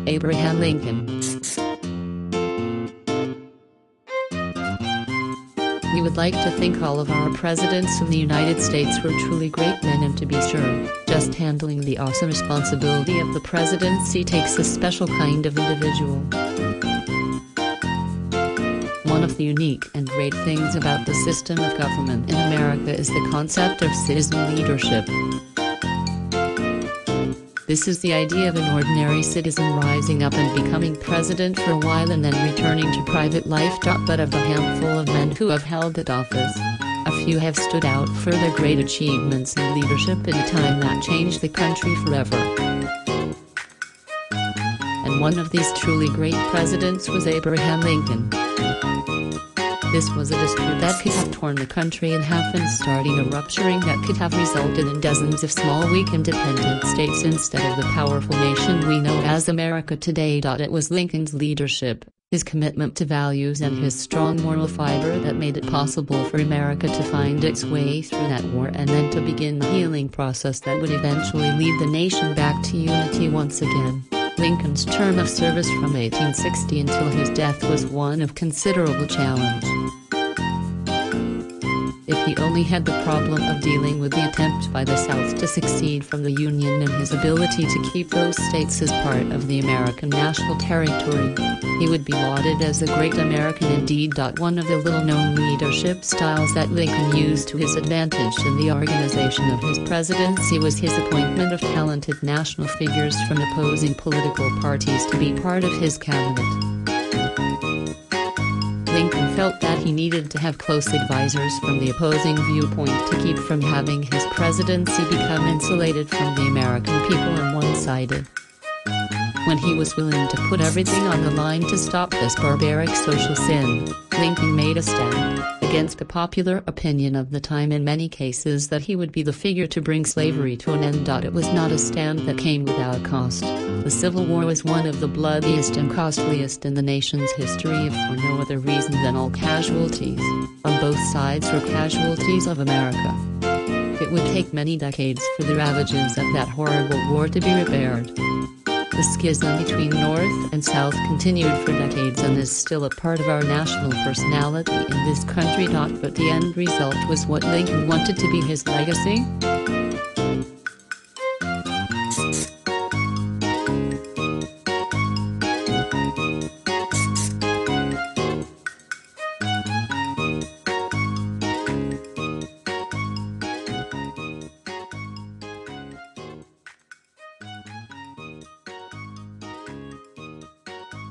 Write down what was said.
Abraham Lincoln. We would like to think all of our presidents of the United States were truly great men, and to be sure, just handling the awesome responsibility of the presidency takes a special kind of individual. One of the unique and great things about the system of government in America is the concept of citizen leadership. This is the idea of an ordinary citizen rising up and becoming president for a while and then returning to private life. But of the handful of men who have held that office, a few have stood out for their great achievements in leadership in a time that changed the country forever. And one of these truly great presidents was Abraham Lincoln. This was a dispute that could have torn the country in half and starting a rupturing that could have resulted in dozens of small, weak, independent states instead of the powerful nation we know as America today. It was Lincoln's leadership, his commitment to values, and his strong moral fiber that made it possible for America to find its way through that war and then to begin the healing process that would eventually lead the nation back to unity once again. Lincoln's term of service from 1860 until his death was one of considerable challenge. If he only had the problem of dealing with the attempt by the South to secede from the Union and his ability to keep those states as part of the American national territory, he would be lauded as a great American indeed. One of the little-known leadership styles that Lincoln used to his advantage in the organization of his presidency was his appointment of talented national figures from opposing political parties to be part of his cabinet. Lincoln felt that he needed to have close advisors from the opposing viewpoint to keep from having his presidency become insulated from the American people and one-sided. When he was willing to put everything on the line to stop this barbaric social sin, Lincoln made a stand against the popular opinion of the time in many cases that he would be the figure to bring slavery to an end. It was not a stand that came without cost. The Civil War was one of the bloodiest and costliest in the nation's history, if for no other reason than all casualties on both sides were casualties of America. It would take many decades for the ravages of that horrible war to be repaired. The schism between North and South continued for decades and is still a part of our national personality in this country. But the end result was what Lincoln wanted to be his legacy.